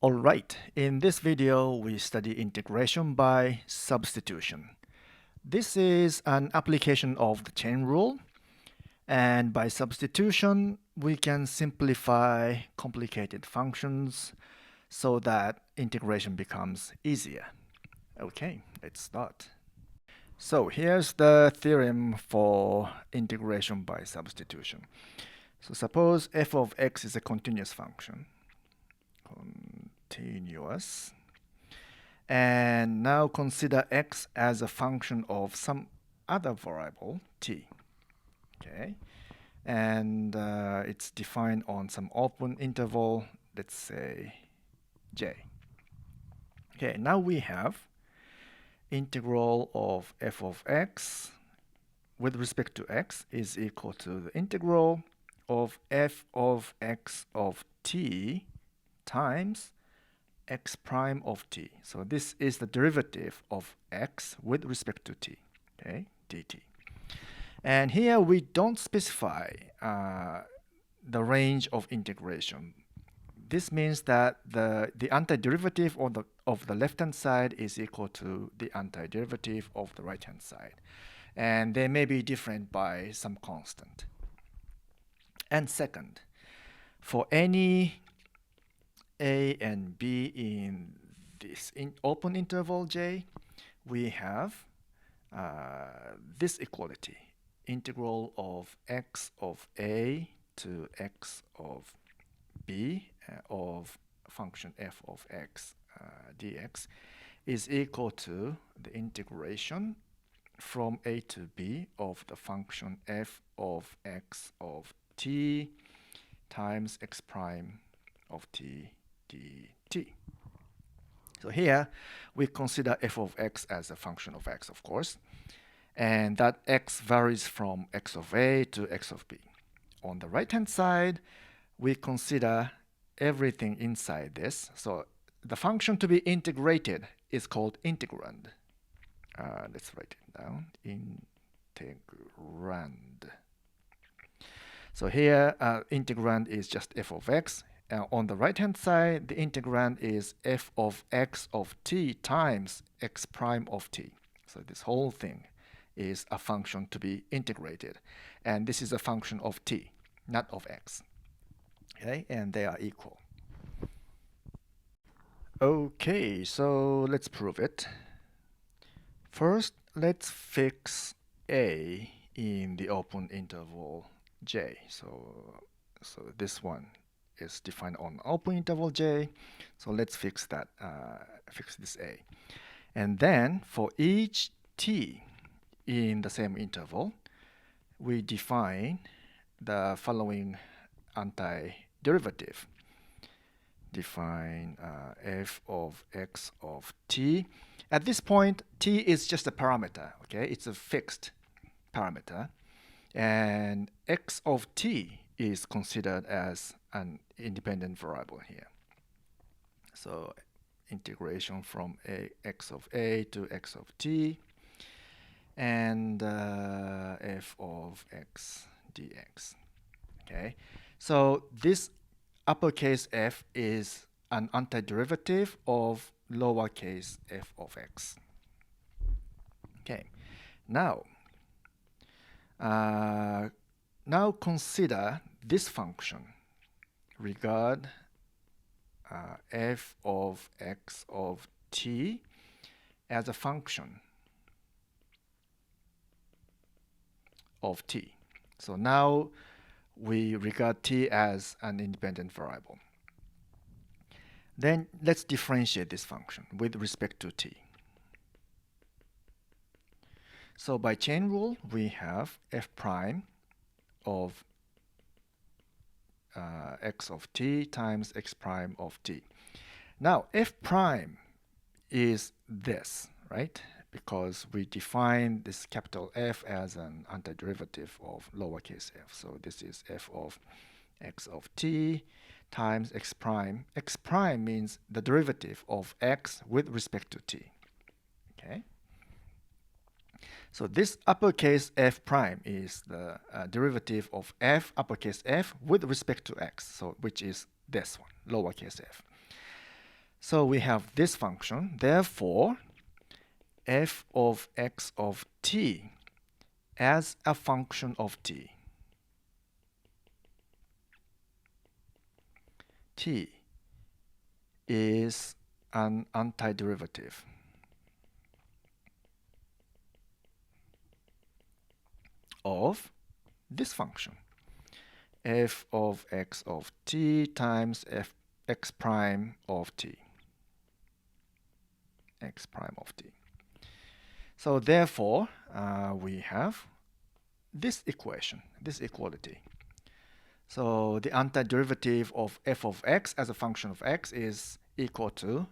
Alright, in this video we study integration by substitution. This is an application of the chain rule, and by substitution we can simplify complicated functions so that integration becomes easier. Okay, let's start. So here's the theorem for integration by substitution. So suppose f of x is a continuous function. Continuous. And now consider x as a function of some other variable, t. Okay, and it's defined on some open interval, let's say j. Okay, now we have integral of f of x with respect to x is equal to the integral of f of x of t times x prime of t. So this is the derivative of x with respect to t, okay, dt. And here we don't specify the range of integration. This means that the antiderivative of the left-hand side is equal to the antiderivative of the right-hand side. And they may be different by some constant. And second, for any a and b in this open interval j, we have this equality, integral of x of a to x of b of function f of x dx is equal to the integration from a to b of the function f of x of t times x prime of t dt. So here we consider f of x as a function of x, of course, and that x varies from x of a to x of b. On the right hand side, we consider everything inside this. So the function to be integrated is called integrand. Let's write it down, integrand. So here integrand is just f of x. On the right hand side, the integrand is f of x of t times x prime of t. So this whole thing is a function to be integrated, and this is a function of t, not of x. Okay, and they are equal. Okay, so let's prove it. First, let's fix a in the open interval j. So this one is defined on open interval j. So let's fix that, fix this a. And then for each t in the same interval, we define the following antiderivative. Define f of x of t. At this point, t is just a parameter, okay? It's a fixed parameter. And x of t is considered as an independent variable here. So integration from x of a to x of t and f of x dx. Okay, so this uppercase f is an antiderivative of lowercase f of x. Okay, now consider this function. Regard f of x of t as a function of t. So now we regard t as an independent variable. Then let's differentiate this function with respect to t. So by chain rule, we have f prime of x of t times x prime of t. Now f prime is this, right? Because we define this capital F as an antiderivative of lowercase f. So this is f of x of t times x prime. X prime means the derivative of x with respect to t. Okay. So this uppercase f prime is the derivative of f uppercase f with respect to x, so which is this one, lowercase f. So we have this function. Therefore, f of x of t as a function of t is an antiderivative of this function, f of x of t times x prime of t, x prime of t. So therefore, we have this equation, this equality. So the antiderivative of f of x as a function of x is equal to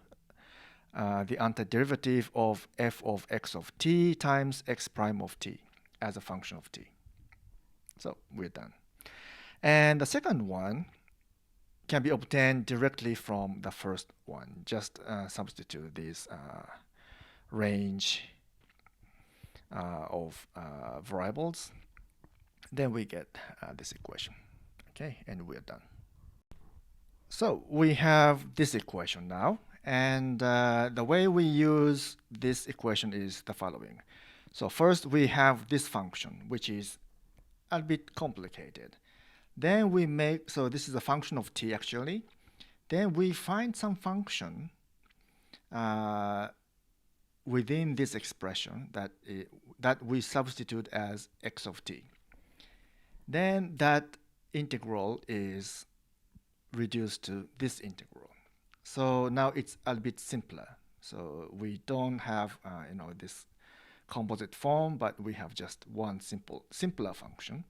the antiderivative of f of x of t times x prime of t as a function of t. So we're done. And the second one can be obtained directly from the first one. Just substitute this range of variables. Then we get this equation. Okay, and we're done. So we have this equation now. And the way we use this equation is the following. So first we have this function, which is a bit complicated. Then we make, so this is a function of t actually. Then we find some function within this expression that we substitute as x of t. Then that integral is reduced to this integral. So now it's a bit simpler. So we don't have this composite form, but we have just one simpler function.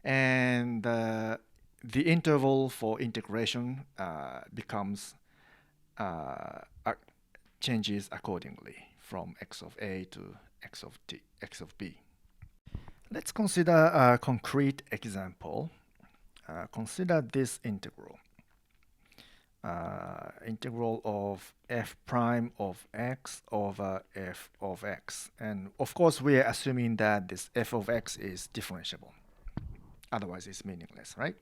And the interval for integration changes accordingly from x of a to x of t, x of b. Let's consider a concrete example. Consider this integral. Integral of f prime of x over f of x. And of course, we are assuming that this f of x is differentiable. Otherwise, it's meaningless, right?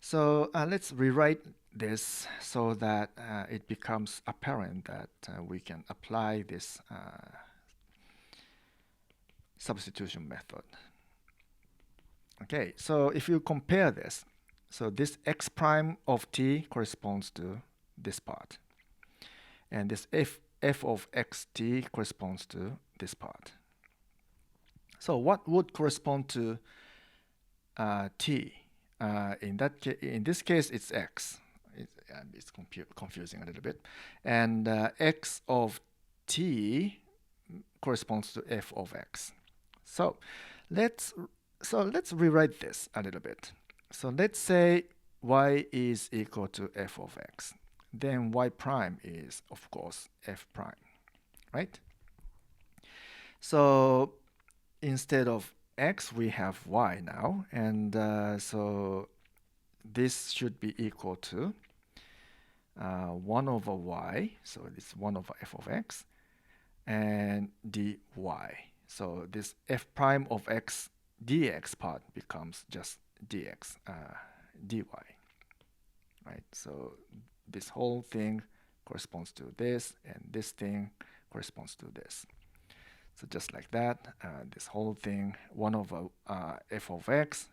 So let's rewrite this so that it becomes apparent that we can apply this substitution method. Okay, so if you compare this, so this x prime of t corresponds to this part. And this f of xt corresponds to this part. So what would correspond to t? In this case, it's x. It's confusing a little bit. And x of t corresponds to f of x. So let's rewrite this a little bit. So let's say y is equal to f of x. Then y prime is, of course, f prime, right? So instead of x, we have y now. And so this should be equal to 1 over y. So it's 1 over f of x and dy. So this f prime of x dx part becomes just dx, dy, right? So this whole thing corresponds to this, and this thing corresponds to this. So just like that, this whole thing, 1 over f of x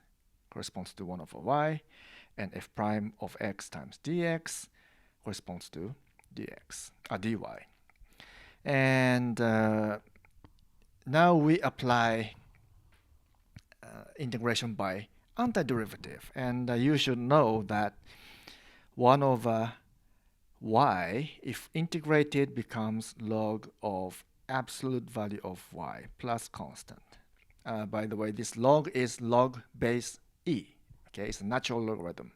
corresponds to 1 over y, and f prime of x times dx corresponds to dx, dy. And now we apply integration by antiderivative. And you should know that 1 over y, if integrated, becomes log of absolute value of y plus constant. By the way, this log is log base e. Okay, it's a natural logarithm.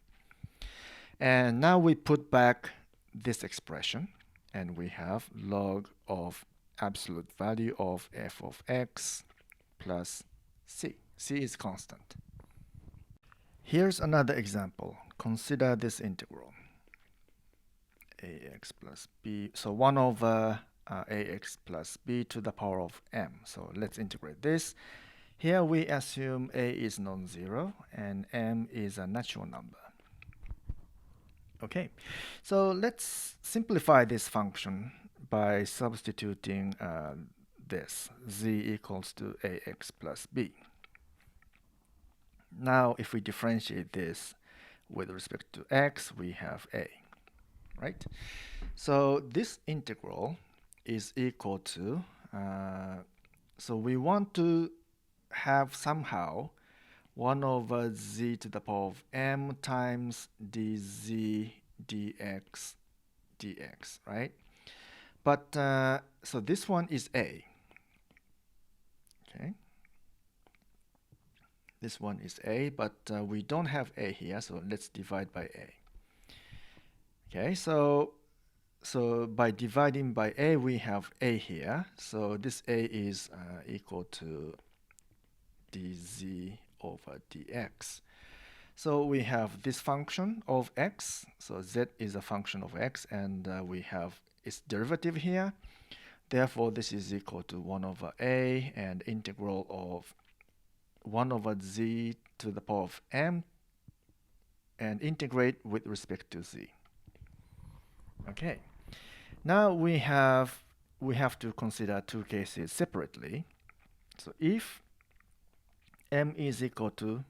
And now we put back this expression, and we have log of absolute value of f of x plus c. C is constant. Here's another example. Consider this integral. Ax plus b. So 1 over ax plus b to the power of m. So let's integrate this. Here we assume a is non-zero and m is a natural number. Okay, so let's simplify this function by substituting this z equals to ax plus b. Now, if we differentiate this with respect to x, we have a, right? So this integral is equal to, so we want to have somehow 1 over z to the power of m times dz dx dx, right? But so this one is a, okay? This one is a, but we don't have a here, so let's divide by a. Okay, so by dividing by a, we have a here. So this a is equal to dz over dx. So we have this function of x. So z is a function of x, and we have its derivative here. Therefore, this is equal to 1 over a, and integral of 1 over z to the power of m, and integrate with respect to z. Okay. Now we have to consider two cases separately. So if m is equal to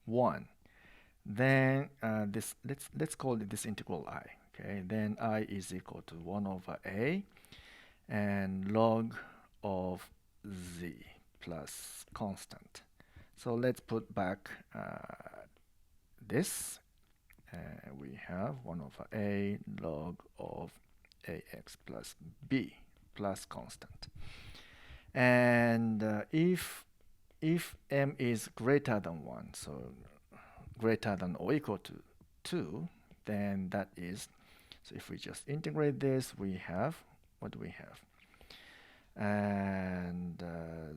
1, then let's call it this integral I. Okay, then I is equal to 1 over a and log of z plus constant. So let's put back this. We have 1 over a log of ax plus b plus constant. And if m is greater than 1, so greater than or equal to 2, then that is, so if we just integrate this, we have, what do we have? And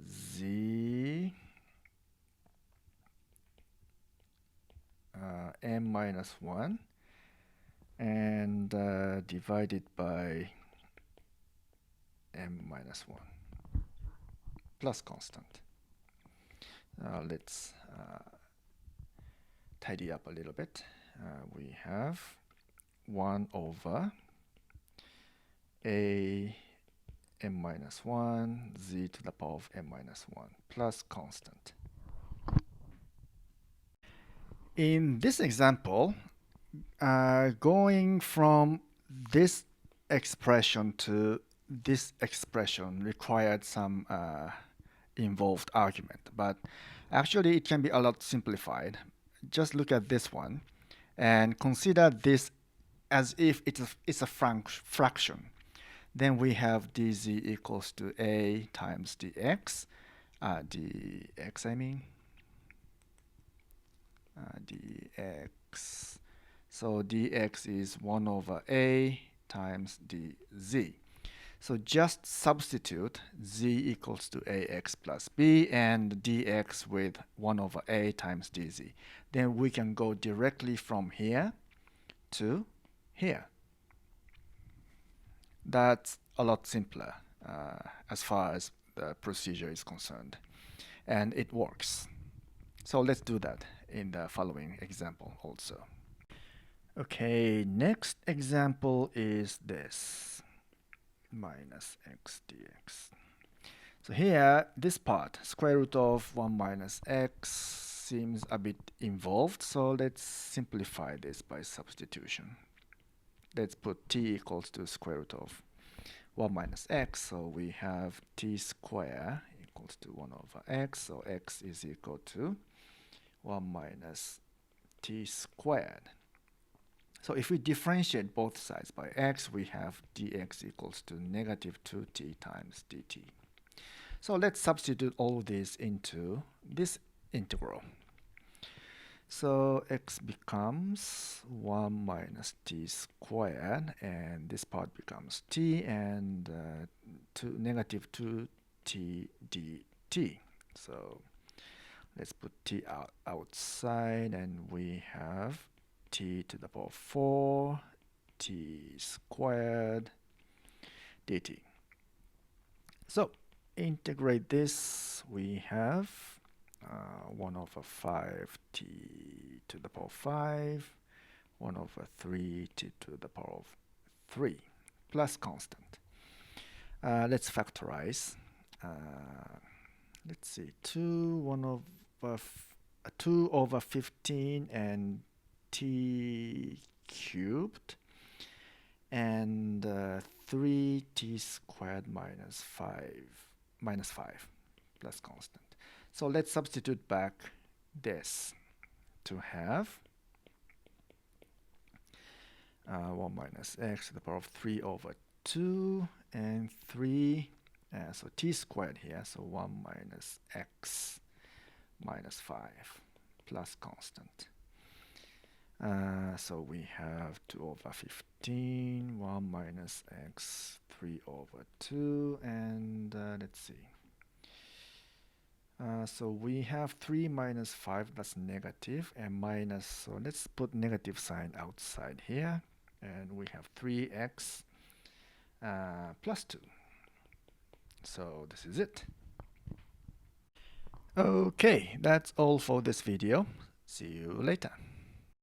z m minus 1 and divided by m minus 1 plus constant. Now let's tidy up a little bit. We have 1 over a m minus 1 z to the power of m minus 1 plus constant. In this example, going from this expression to this expression required some involved argument, but actually it can be a lot simplified. Just look at this one and consider this as if it's a fraction. Then we have dz equals to a times dx, dx I mean, dx. So dx is 1 over a times dz. So just substitute z equals to ax plus b and dx with 1 over a times dz. Then we can go directly from here to here. That's a lot simpler as far as the procedure is concerned. And it works. So let's do that in the following example also. Okay, next example is this, minus x dx. So here, this part, square root of 1 minus x, seems a bit involved, so let's simplify this by substitution. Let's put t equals to square root of 1 minus x, so we have t squared equals to 1 over x, so x is equal to 1 minus t squared. So if we differentiate both sides by x, we have dx equals to negative 2t times dt. So let's substitute all this into this integral. So x becomes 1 minus t squared, and this part becomes t, and negative 2t dt. So let's put t outside, and we have t to the power of 4 t squared dt. So integrate this, we have 1 over 5 t to the power of 5, 1 over 3t to the power of 3 plus constant. Let's factorize. Let's see, 2 over 15 and t cubed and 3t squared minus 5 plus constant. So let's substitute back this to have 1 minus x to the power of 3 over 2 and 3, so t squared here, so 1 minus x minus 5 plus constant. So we have 2 over 15, 1 minus x, 3 over 2, and let's see. So we have 3 minus 5, that's negative, and minus, so let's put negative sign outside here, and we have 3x plus 2. So this is it. Okay, that's all for this video. See you later.